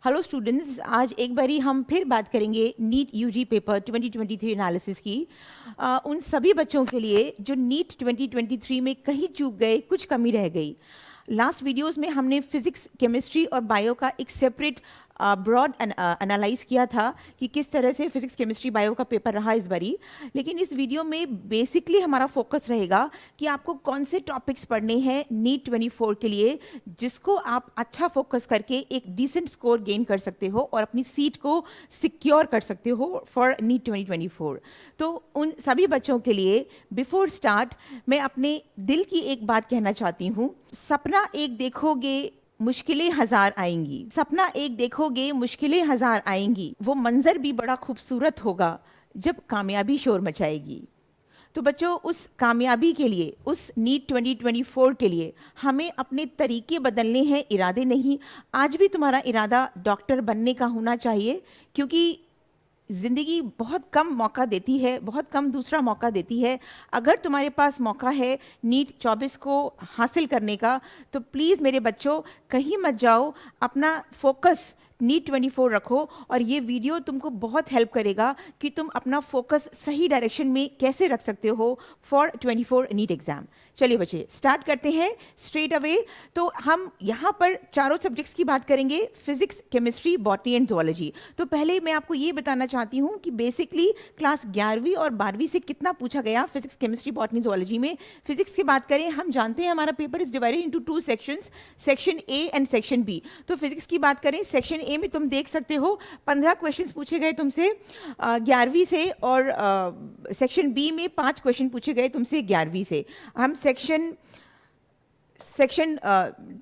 Hello students, आज एक बारी हम फिर बात करेंगे नीट यूजी पेपर 2023 एनालिसिस की। उन सभी बच्चों के लिए जो नीट 2023 में कहीं चूक गए, कुछ कमी रह गई। लास्ट वीडियोस में हमने फिजिक्स, केमिस्ट्री और बायो का एक सेपरेट ब्रॉड एनालाइज किया था कि किस तरह से फिजिक्स, केमिस्ट्री, बायो का पेपर रहा इस बारी। लेकिन इस वीडियो में बेसिकली हमारा फोकस रहेगा कि आपको कौन से टॉपिक्स पढ़ने हैं नीट 24 के लिए, जिसको आप अच्छा फोकस करके एक डिसेंट स्कोर गेन कर सकते हो और अपनी सीट को सिक्योर कर सकते हो फॉर नीट 2024। तो उन सभी बच्चों के लिए बिफोर स्टार्ट मैं अपने दिल की एक बात कहना चाहती हूँ। सपना एक देखोगे, मुश्किलें हजार आएंगी। सपना एक देखोगे, मुश्किलें हजार आएंगी। वो मंजर भी बड़ा खूबसूरत होगा जब कामयाबी शोर मचाएगी। तो बच्चों, उस कामयाबी के लिए, उस नीट 2024 के लिए हमें अपने तरीके बदलने हैं, इरादे नहीं। आज भी तुम्हारा इरादा डॉक्टर बनने का होना चाहिए, क्योंकि ज़िंदगी बहुत कम मौका देती है, बहुत कम दूसरा मौका देती है। अगर तुम्हारे पास मौका है नीट 24 को हासिल करने का, तो प्लीज़ मेरे बच्चों कहीं मत जाओ, अपना फोकस नीट 24 रखो। और ये वीडियो तुमको बहुत हेल्प करेगा कि तुम अपना फोकस सही डायरेक्शन में कैसे रख सकते हो फॉर 24 नीट एग्ज़ाम। चलिए बच्चे, स्टार्ट करते हैं स्ट्रेट अवे। तो हम यहाँ पर चारों सब्जेक्ट्स की बात करेंगे, physics, chemistry, botany and zoology. तो पहले मैं आपको ये बताना चाहती हूँ कि बेसिकली क्लास 11वीं और 12वीं से कितना पूछा गया फिजिक्स, केमिस्ट्री, बॉटनी, जूलॉजी में। फिजिक्स की बात करें, हम जानते हैं हमारा paper is divided into 2 sections, section A and section B. तो फिजिक्स की बात करें, सेक्शन ए में तुम देख सकते हो 15 क्वेश्चंस पूछे गए तुमसे 11वीं से, और सेक्शन बी में 5 क्वेश्चन पूछे गए तुमसे 11वीं से। हम सेक्शन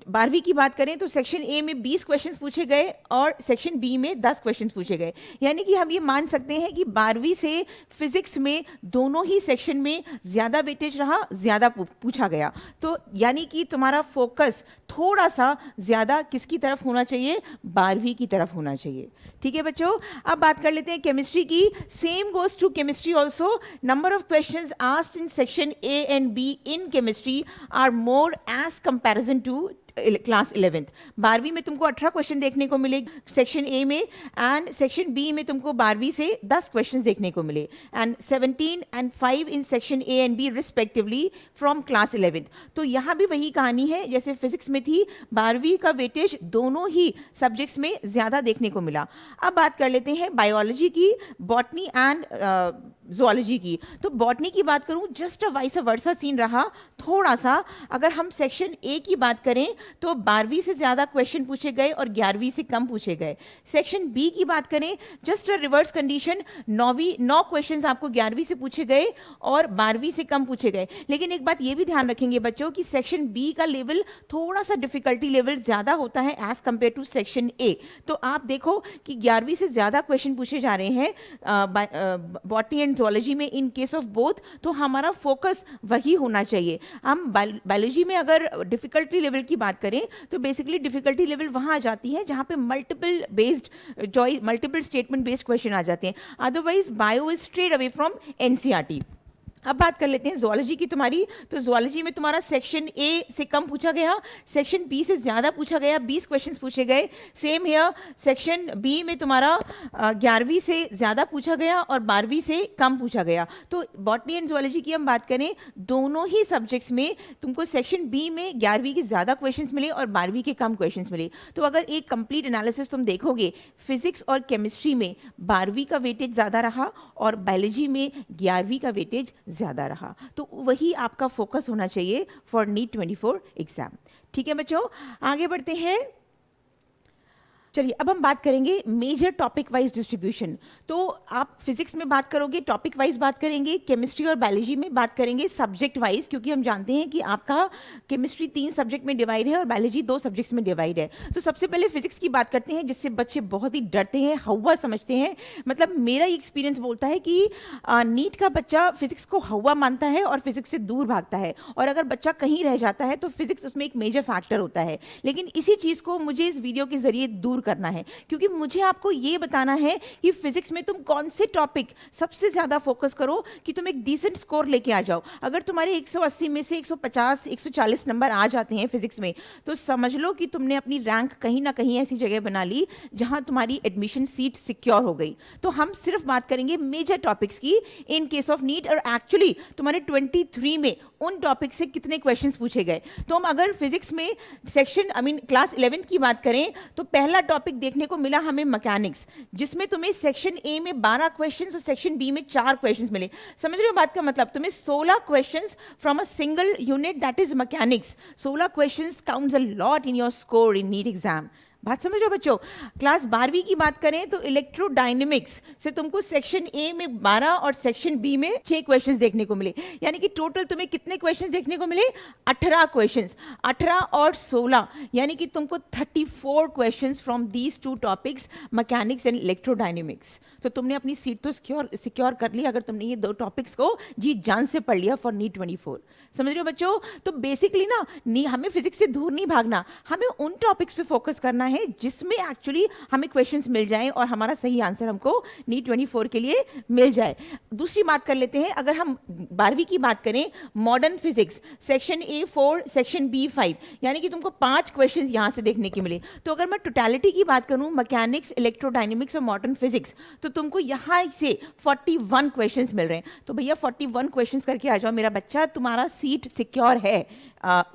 12वीं की बात करें तो सेक्शन ए में 20 क्वेश्चंस पूछे गए और सेक्शन बी में 10 क्वेश्चंस पूछे गए। यानी कि हम ये मान सकते हैं कि 12वीं से फिजिक्स में दोनों ही सेक्शन में ज़्यादा वेटेज रहा, ज़्यादा पूछा गया। तो यानी कि तुम्हारा फोकस थोड़ा सा ज़्यादा किसकी तरफ होना चाहिए? 12वीं की तरफ होना चाहिए। ठीक है बच्चों, अब बात कर लेते हैं केमिस्ट्री की। Same goes to chemistry also. Number of questions asked in section A and B in chemistry are more as comparison to class 11th। 12वीं में तुमको 18 क्वेश्चन देखने को मिले सेक्शन ए में, एंड सेक्शन बी में तुमको 12वीं से 10 क्वेश्चन देखने को मिले, and 17 and 5 in section A and B respectively from class 11th। तो यहाँ भी वही कहानी है जैसे फिजिक्स में थी, 12वीं का वेटेज दोनों ही सब्जेक्ट्स में ज़्यादा देखने को मिला। अब बात कर लेते हैं बायोलॉजी की, बॉटनी एंड जूलॉजी की। तो बॉटनी की बात करूं, जस्ट वाइस वर्सा सीन रहा थोड़ा सा। अगर हम सेक्शन ए की बात करें तो 12वीं से ज़्यादा क्वेश्चन पूछे गए और 11वीं से कम पूछे गए। सेक्शन बी की बात करें, जस्ट रिवर्स कंडीशन, 9 क्वेश्चन आपको 11वीं से पूछे गए और 12वीं से कम पूछे गए। लेकिन एक बात ये भी ध्यान रखेंगे बच्चों कि सेक्शन बी का लेवल थोड़ा सा डिफिकल्टी लेवल ज़्यादा होता है as compare to section A. तो आप देखो कि 11वीं से ज़्यादा क्वेश्चन पूछे जा रहे हैं बॉटनी एंड जूलॉजी में इन केस ऑफ बोथ, तो हमारा फोकस वही होना चाहिए। हम बायोलॉजी में अगर डिफिकल्टी लेवल की बात करें तो बेसिकली डिफिकल्टी लेवल वहाँ आ जाती है जहाँ पे multiple based choice, multiple statement based question आ जाते हैं। Otherwise bio is straight away from NCERT. अब बात कर लेते हैं जूलॉजी की तुम्हारी। तो जूलॉजी में तुम्हारा सेक्शन ए से कम पूछा गया, सेक्शन बी से ज़्यादा पूछा गया, 20 क्वेश्चंस पूछे गए। सेम हियर, सेक्शन बी में तुम्हारा 11वीं से ज़्यादा पूछा गया और 12वीं से कम पूछा गया। तो बॉटनी एंड जूलॉजी की हम बात करें, दोनों ही सब्जेक्ट्स में तुमको सेक्शन बी में 11वीं के ज़्यादा क्वेश्चन मिले और 12वीं के कम क्वेश्चन मिले। तो अगर एक कंप्लीट एनालिसिस तुम देखोगे, फिजिक्स और केमिस्ट्री में 12वीं का वेटेज ज़्यादा रहा और बायोलॉजी में 11वीं का वेटेज ज़्यादा रहा। तो वही आपका फोकस होना चाहिए फॉर नीट 24 एग्जाम। ठीक है बच्चों, आगे बढ़ते हैं। चलिए अब हम बात करेंगे मेजर टॉपिक वाइज डिस्ट्रीब्यूशन। तो आप फिजिक्स में बात करोगे, टॉपिक वाइज बात करेंगे, केमिस्ट्री और बायोलॉजी में बात करेंगे सब्जेक्ट वाइज, क्योंकि हम जानते हैं कि आपका केमिस्ट्री 3 सब्जेक्ट में डिवाइड है और बायोलॉजी 2 सब्जेक्ट्स में डिवाइड है। तो सबसे पहले फिजिक्स की बात करते हैं, जिससे बच्चे बहुत ही डरते हैं, हवा समझते हैं। मतलब मेरा एक्सपीरियंस बोलता है कि नीट का बच्चा फिजिक्स को हवा मानता है और फिजिक्स से दूर भागता है, और अगर बच्चा कहीं रह जाता है तो फिजिक्स उसमें एक मेजर फैक्टर होता है। लेकिन इसी चीज़ को मुझे इस वीडियो के जरिए दूर जरूर करना है, क्योंकि मुझे आपको ये बताना है कि फिजिक्स में तुम कौन से टॉपिक सबसे ज्यादा फोकस करो कि तुम एक डिसेंट स्कोर लेके आ जाओ। अगर तुम्हारे 180 में से 150 140 नंबर आ जाते हैं फिजिक्स में, तो समझ लो कि तुमने अपनी रैंक कहीं ना कहीं ऐसी जगह बना ली जहां तुम्हारी एडमिशन सीट सिक्योर हो गई। तो हम सिर्फ बात करेंगे मेजर टॉपिक्स की इन केस ऑफ नीट, और एक्चुअली तुम्हारे 23 में उन टॉपिक से कितने क्वेश्चंस पूछे गए। तो हम अगर फिजिक्स में सेक्शन क्लास 11 की बात करें, तो पहला टॉपिक देखने को मिला हमें मैकेनिक्स, जिसमें तुम्हें सेक्शन ए में 12 क्वेश्चंस और सेक्शन बी में 4 क्वेश्चंस मिले। समझ रहे हो बात का मतलब? तुम्हें 16 questions from a single unit, that is mechanics. 16 questions counts a lot in your score in NEET exam. बात समझो बच्चों। क्लास 12वीं की बात करें तो इलेक्ट्रोडायनेमिक्स से तुमको सेक्शन ए में 12 और सेक्शन बी में 6 क्वेश्चंस देखने को मिले, यानी कि टोटल तुम्हें कितने क्वेश्चंस देखने को मिले? 18 क्वेश्चंस। 18 और 16 यानी कि तुमको 34 questions from these two topics, mechanics and electrodynamics. तो तुमने अपनी सीट तो सिक्योर कर ली अगर तुमने ये दो टॉपिक्स को जी जान से पढ़ लिया फॉर नीट 24। समझ रहे हो बच्चों? तो बेसिकली ना हमें फिजिक्स से दूर नहीं भागना, हमें उन टॉपिक्स पे फोकस करना है जिसमें एक्चुअली हमें क्वेश्चंस मिल जाएं और हमारा सही आंसर हमको नीट 24 के लिए मिल जाए। दूसरी बात कर लेते हैं, अगर हम 12वीं की बात करें, modern physics section A 4 section B 5, यानी कि तुमको 5 क्वेश्चंस यहां से देखने के मिले। तो अगर मैं टोटलिटी की बात करूं, मैकेनिक्स, इलेक्ट्रोडायनेमिक्स और मॉडर्न फिजिक्स, तो तुमको यहां से 41 क्वेश्चंस मिल रहे हैं। तो भैया 41 क्वेश्चंस करके आ जाओ मेरा बच्चा, तुम्हारा सीट सिक्योर है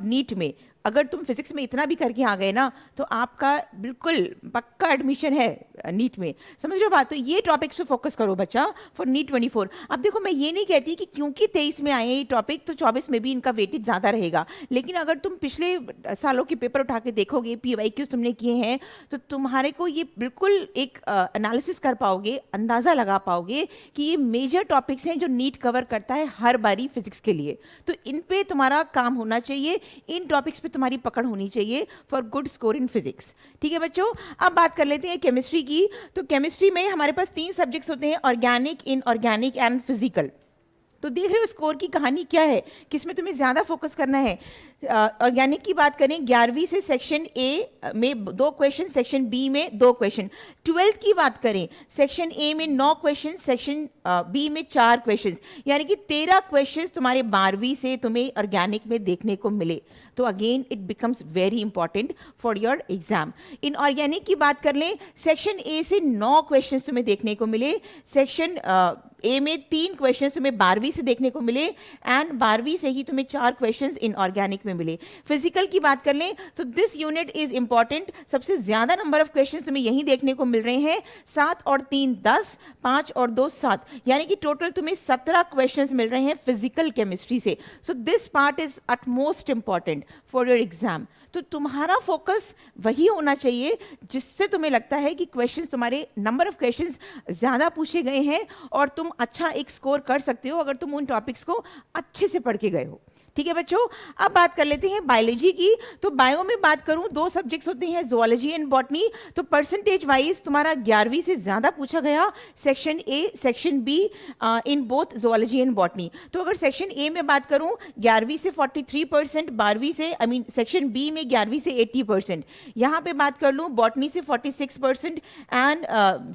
नीट में। अगर तुम फिजिक्स में इतना भी करके आ गए ना, तो आपका बिल्कुल पक्का एडमिशन है नीट में। समझ रहे हो बात? तो ये टॉपिक्स पे फोकस करो बच्चा फॉर नीट 24। अब देखो, मैं ये नहीं कहती कि क्योंकि 23 में आए ये टॉपिक तो 24 में भी इनका वेटेज ज़्यादा रहेगा, लेकिन अगर तुम पिछले सालों के पेपर उठा के देखोगे, PYQs तुमने किए हैं, तो तुम्हारे को ये बिल्कुल एक एनालिसिस कर पाओगे, अंदाज़ा लगा पाओगे कि ये मेजर टॉपिक्स हैं जो नीट कवर करता है हर बारी फिजिक्स के लिए। तो इन पे तुम्हारा काम होना चाहिए, इन टॉपिक्स पे तुम्हारी पकड़ होनी चाहिए for good score in physics. ठीक है बच्चों? अब बात कर लेते हैं केमिस्ट्री की। तो केमिस्ट्री में हमारे पास 3 सब्जेक्ट्स होते हैं, ऑर्गेनिक, इनऑर्गेनिक एंड फिजिकल। तो देख रहे हो स्कोर की कहानी क्या है, किसमें तुम्हें ज्यादा फोकस करना है। ऑर्गेनिक की बात करें, 11वीं से सेक्शन ए में 2 क्वेश्चन, सेक्शन बी में 2 क्वेश्चन। 12th की बात करें, सेक्शन ए में 9 क्वेश्चन, सेक्शन बी में 4 क्वेश्चन, यानी कि 13 क्वेश्चन तुम्हारे 12वीं से तुम्हें ऑर्गेनिक में देखने को मिले। तो again it becomes very important for your exam. In organic की बात कर लें, सेक्शन ए से 9 क्वेश्चन तुम्हें देखने को मिले, सेक्शन ए में 3 क्वेश्चन तुम्हें 12वीं से देखने को मिले, एंड 12वीं से ही तुम्हें 4 क्वेश्चन इन ऑर्गेनिक में मिले। फिजिकल की बात कर लें तो दिस यूनिट इज इंपॉर्टेंट, सबसे ज्यादा नंबर ऑफ क्वेश्चन तुम्हें यहीं देखने को मिल रहे हैं, 7 और 3 10, 5 और 2 7, यानी कि टोटल तुम्हें 17 क्वेश्चंस मिल रहे हैं फिजिकल केमिस्ट्री से। So this part is at most important for your exam. तो तुम्हारा फोकस वही होना चाहिए जिससे तुम्हें लगता है कि क्वेश्चंस, तुम्हारे नंबर ऑफ क्वेश्चंस ज्यादा पूछे गए हैं और तुम अच्छा एक स्कोर कर सकते हो अगर तुम उन टॉपिक्स को अच्छे से पढ़ के गए हो। ठीक है बच्चों? अब बात कर लेते हैं बायोलॉजी की। तो बायो में बात करूं, 2 सब्जेक्ट्स होते हैं, जोलॉजी एंड बॉटनी। तो परसेंटेज वाइज तुम्हारा 11वीं से ज्यादा पूछा गया, section A section be in both zoology and botany. तो अगर सेक्शन ए में बात करूं, 11वीं से 43%, 12वीं से सेक्शन बी में 11वीं से 80%। यहाँ पे बात कर लूँ बॉटनी से 46% एंड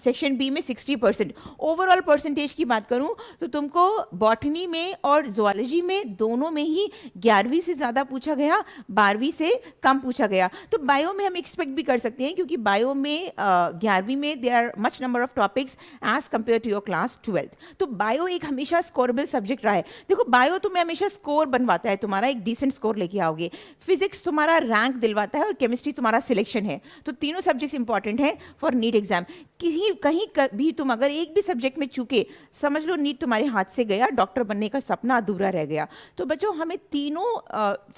सेक्शन बी में 60%। ओवरऑल परसेंटेज की बात करूँ तो तुमको बॉटनी में और जोलॉजी में दोनों में ही 11वीं से ज्यादा पूछा गया, 12वीं से कम पूछा गया। तो बायो में हम एक्सपेक्ट भी कर सकते हैं, क्योंकि बायो में 11वीं में there are much number of topics as compare to your class 12th। तो बायो एक हमेशा स्कोरेबल सब्जेक्ट रहा है। देखो, बायो तुम्हें हमेशा स्कोर बनवाता है, तुम्हारा एक डिसेंट स्कोर लेके आओगे। फिजिक्स तुम्हारा रैंक दिलवाता है और केमिस्ट्री तुम्हारा सिलेक्शन है। तो तीनों सब्जेक्ट्स इंपॉर्टेंट है फॉर नीट एग्जाम। कहीं भी तुम अगर एक भी सब्जेक्ट में चूके, समझ लो नीट तुम्हारे हाथ से गया, डॉक्टर बनने का सपना अधूरा रह गया। तो बच्चों, हमें तीनों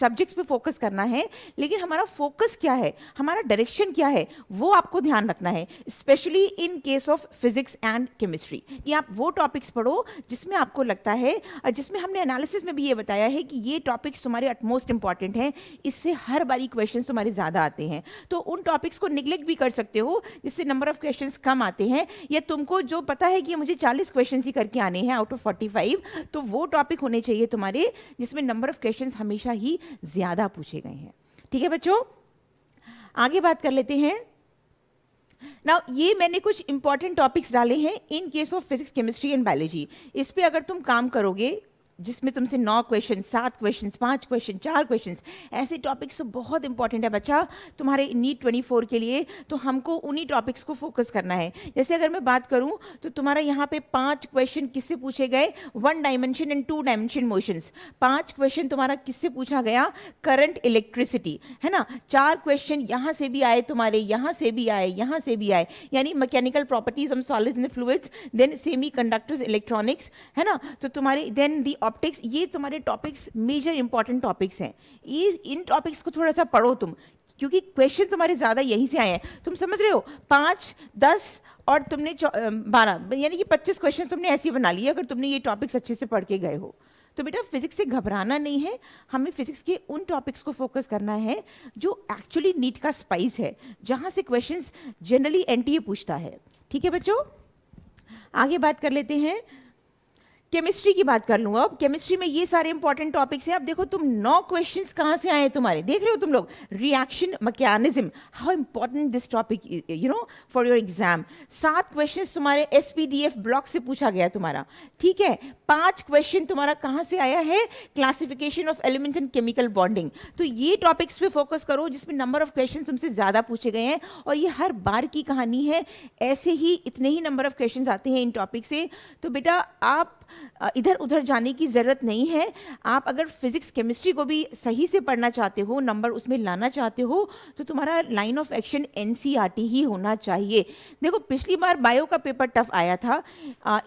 सब्जेक्ट्स पे फोकस करना है, लेकिन हमारा फोकस क्या है, हमारा डायरेक्शन क्या है, वो आपको ध्यान रखना है, specially in case of physics and chemistry. कि आप वो टॉपिक्स पढ़ो जिसमें आपको लगता है, और जिसमें हमने एनालिसिस में भी ये बताया है कि ये टॉपिक्स तुम्हारे अटमोस्ट इंपॉर्टेंट हैं, इससे हर बारी क्वेश्चंस तुम्हारे ज़्यादा आते हैं। तो उन टॉपिक्स को निगलेक्ट भी कर सकते हो जिससे नंबर ऑफ क्वेश्चंस कम आते हैं, या तुमको जो पता है कि मुझे 40 क्वेश्चंस ही करके आने हैं आउट ऑफ 45, तो वो टॉपिक होने चाहिए तुम्हारे जिसमें नंबर ऑफ क्वेश्चंस हमेशा ही ज्यादा पूछे गए हैं। ठीक है बच्चों? आगे बात कर लेते हैं नाउ ये मैंने कुछ इंपॉर्टेंट टॉपिक्स डाले हैं in case of physics chemistry and biology. इस पे अगर तुम काम करोगे, जिसमें तुमसे 9 क्वेश्चन, 7 क्वेश्चन, 5 क्वेश्चन, 4 क्वेश्चन, ऐसे टॉपिक्स तो बहुत इंपॉर्टेंट है बच्चा तुम्हारे नीट 24 के लिए। तो हमको उन्हीं टॉपिक्स को फोकस करना है। जैसे अगर मैं बात करूं तो तुम्हारा यहाँ पे 5 क्वेश्चन किससे पूछे गए, 1 dimension and 2 dimension motions. 5 question तुम्हारा किससे पूछा गया, करंट इलेक्ट्रिसिटी, है ना। 4 क्वेश्चन यहाँ से भी आए तुम्हारे, यहाँ से भी आए, यहाँ से भी आए, यानी mechanical properties of solids and fluids, then semiconductors, electronics, है ना। तो तुम्हारे देन दी ऑप्टिक्स, ये तुम्हारे टॉपिक्स मेजर इंपॉर्टेंट टॉपिक्स हैं। ये इन टॉपिक्स को थोड़ा सा पढ़ो तुम, क्योंकि क्वेश्चन तुम्हारे ज्यादा यहीं से आए हैं। तुम समझ रहे हो, 5, 10 और तुमने 12, यानी कि 25 क्वेश्चन तुमने ऐसे बना लिए अगर तुमने ये टॉपिक्स अच्छे से पढ़ के गए हो। तो बेटा फिजिक्स से घबराना नहीं है, हमें फिजिक्स के उन टॉपिक्स को फोकस करना है जो एक्चुअली नीट का स्पाइस है, जहां से क्वेश्चंस जनरली एनटीए पूछता है। ठीक है बच्चों, आगे बात कर लेते हैं। केमिस्ट्री की बात कर लूँ अब। केमिस्ट्री में ये सारे इंपॉर्टेंट टॉपिक्स हैं। अब देखो तुम 9 क्वेश्चंस कहाँ से आए हैं तुम्हारे, देख रहे हो तुम लोग, reaction mechanism, how important this topic you know for your exam. 7 questions तुम्हारे एसपीडीएफ ब्लॉक से पूछा गया तुम्हारा, ठीक है। 5 क्वेश्चन तुम्हारा कहाँ से आया है, classification of elements and chemical bonding. तो ये टॉपिक्स पे फोकस करो जिसमें नंबर ऑफ क्वेश्चन तुमसे ज्यादा पूछे गए हैं, और ये हर बार की कहानी है, ऐसे ही इतने ही नंबर ऑफ क्वेश्चन आते हैं इन टॉपिक से। तो बेटा आप इधर उधर जाने की ज़रूरत नहीं है। आप अगर फिजिक्स केमिस्ट्री को भी सही से पढ़ना चाहते हो, नंबर उसमें लाना चाहते हो, तो तुम्हारा लाइन ऑफ एक्शन एनसीईआरटी ही होना चाहिए। देखो पिछली बार बायो का पेपर टफ आया था,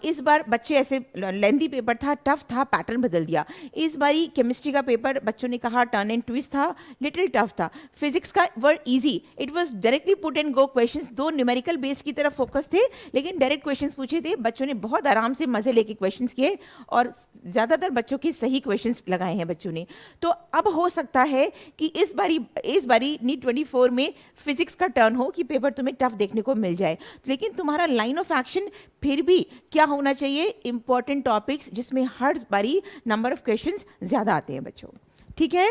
इस बार बच्चे ऐसे लेंदी पेपर था, टफ था, पैटर्न बदल दिया। इस बारी केमिस्ट्री का पेपर बच्चों ने कहा टर्न एंड ट्विस्ट था, लिटिल टफ था। फिजिक्स का were easy, it was directly put and go questions. 2 numerical based की तरफ फोकस थे, लेकिन डायरेक्ट क्वेश्चंस पूछे थे। बच्चों ने बहुत आराम से मजे लेके क्वेश्चंस किए, और ज्यादातर बच्चों के सही क्वेश्चंस लगाए हैं बच्चों ने। तो अब हो सकता है कि इस बारी नीट 24 में फिजिक्स का टर्न हो कि पेपर तुम्हें टफ देखने को मिल जाए, लेकिन तुम्हारा लाइन ऑफ एक्शन फिर भी क्या होना चाहिए, इंपॉर्टेंट टॉपिक्स जिसमें हर बारी नंबर ऑफ क्वेश्चंस ज्यादा आते हैं बच्चों। ठीक है,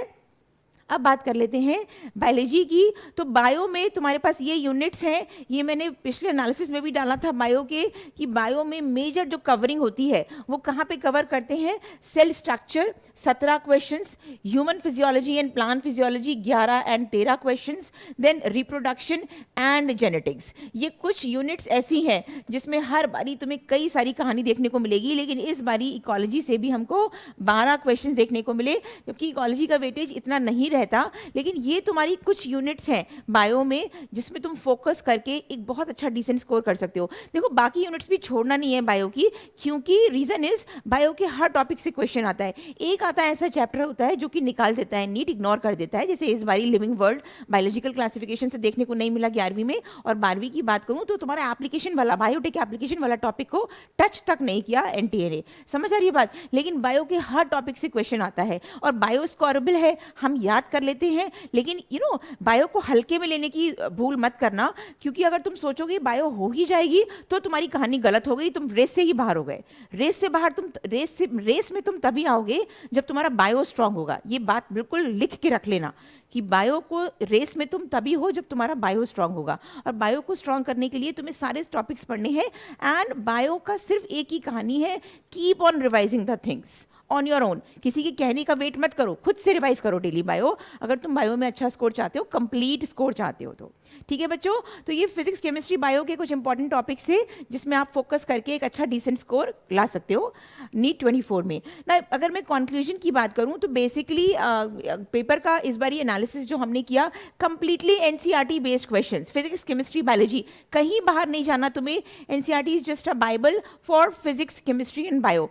अब बात कर लेते हैं बायोलॉजी की। तो बायो में तुम्हारे पास ये यूनिट्स हैं, ये मैंने पिछले एनालिसिस में भी डाला था बायो के, कि बायो में मेजर जो कवरिंग होती है वो कहाँ पे कवर करते हैं, cell structure 17 questions, human physiology and plant physiology 11 and 13 questions, then reproduction and genetics. ये कुछ यूनिट्स ऐसी हैं जिसमें हर बारी तुम्हें कई सारी कहानी देखने को मिलेगी, लेकिन इस बारी इकोलॉजी से भी हमको 12 क्वेश्चन देखने को मिले, जबकि इकोलॉजी का वेटेज इतना नहीं रहता। लेकिन ये तुम्हारी कुछ यूनिट्स हैं बायो में जिसमें तुम फोकस करके एक बहुत अच्छा डिसेंट स्कोर कर सकते हो। देखो बाकी यूनिट्स भी छोड़ना नहीं है बायो की, क्योंकि रीजन इज बायो के हर टॉपिक से क्वेश्चन आता है। एक आता है ऐसा चैप्टर होता है जो कि निकाल देता है, नीट इग्नोर कर देता है, जैसे इस बारी लिविंग वर्ल्ड बायोलॉजिकल क्लासिफिकेशन से देखने को नहीं मिला 11वीं में। और 12वीं की बात करूं तो तुम्हारा एप्लीकेशन वाला, बायोटेक एप्लीकेशन वाला टॉपिक को टच तक नहीं किया एनटीए ने, समझ आ रही है बात। लेकिन बायो के हर टॉपिक से क्वेश्चन आता है, और बायो स्कोरेबल है, हम याद कर लेते हैं। लेकिन बायो को हल्के में लेने की भूल मत करना, क्योंकि अगर तुम सोचोगे बायो हो ही जाएगी तो तुम्हारी कहानी गलत हो गई, तुम रेस से ही बाहर हो गए। रेस से बाहर तुम रेस में तुम तभी आओगे जब तुम्हारा बायो स्ट्रांग होगा। ये बात बिल्कुल लिख के रख लेना कि बायो को रेस में तुम तभी हो जब तुम्हारा बायो स्ट्रांग होगा। और बायो को स्ट्रांग करने के लिए तुम्हें सारे टॉपिक्स पढ़ने हैं, एंड बायो का सिर्फ एक ही कहानी है, keep on revising the things on your own. किसी के कहने का वेट मत करो, खुद से रिवाइज करो डेली बायो, अगर तुम बायो में अच्छा स्कोर चाहते हो, कंप्लीट स्कोर चाहते हो तो। ठीक है बच्चों, तो ये फिजिक्स केमिस्ट्री बायो के कुछ इंपॉर्टेंट टॉपिक्स है जिसमें आप फोकस करके एक अच्छा डिसेंट स्कोर ला सकते हो नीट 24 में ना। अगर मैं कंक्लूजन की बात करूं तो बेसिकली पेपर का इस बार एनालिसिस जो हमने किया, completely NCERT based questions, physics chemistry biology, कहीं बाहर नहीं जाना तुम्हें। NCERT is just a Bible for physics chemistry and bio.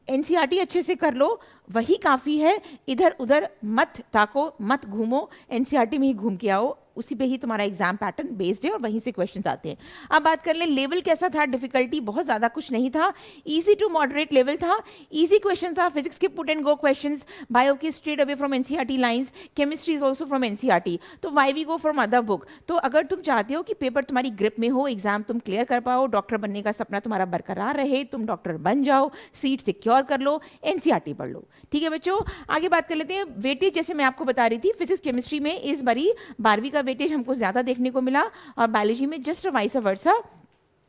NCERT अच्छे से कर लो, वही काफी है। इधर उधर मत ताको, मत घूमो, एनसीईआरटी में ही घूम के आओ, उसी पे ही तुम्हारा एग्जाम पैटर्न बेस्ड है और वहीं से क्वेश्चंस आते हैं। अब बात कर ले लेवल कैसा था, डिफिकल्टी बहुत ज्यादा कुछ नहीं था, इजी टू मॉडरेट लेवल था। इजी क्वेश्चन था, फिजिक्स के put and go questions, bio की straight away from NCERT lines, chemistry is also from NCERT, तो why we go from other book. तो अगर तुम चाहते हो कि पेपर तुम्हारी ग्रिप में हो, एग्जाम तुम क्लियर कर पाओ, डॉक्टर बनने का सपना तुम्हारा बरकरार रहे, तुम डॉक्टर बन जाओ, सीट सिक्योर कर लो, एनसीईआरटी पढ़ लो। ठीक है बच्चों, आगे बात कर लेते हैं वेटेज। जैसे मैं आपको बता रही थी, फिजिक्स केमिस्ट्री में इस बारी 12वीं का वेटेज हमको ज़्यादा देखने को मिला और बायोलॉजी में जस्ट वाइस वर्सा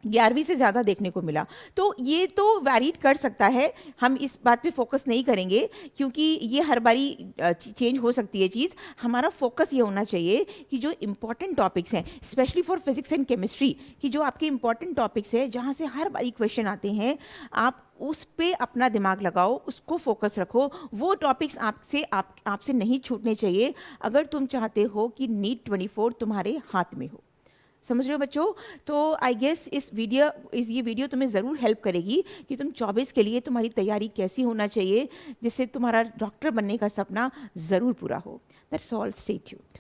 11वीं से ज़्यादा देखने को मिला। तो ये तो वैरीड कर सकता है, हम इस बात पे फोकस नहीं करेंगे क्योंकि ये हर बारी चेंज हो सकती है चीज़। हमारा फोकस ये होना चाहिए कि जो इम्पॉर्टेंट टॉपिक्स हैं, specially for physics and chemistry, कि जो आपके इम्पॉर्टेंट टॉपिक्स हैं जहाँ से हर बारी क्वेश्चन आते हैं, आप उस पे अपना दिमाग लगाओ, उसको फोकस रखो। वो टॉपिक्स आपसे नहीं छूटने चाहिए अगर तुम चाहते हो कि नीट 24 तुम्हारे हाथ में हो। समझ रहे हो बच्चों? तो आई गेस ये वीडियो तुम्हें ज़रूर हेल्प करेगी कि तुम 24 के लिए तुम्हारी तैयारी कैसी होना चाहिए जिससे तुम्हारा डॉक्टर बनने का सपना ज़रूर पूरा हो। That's all, stay tuned.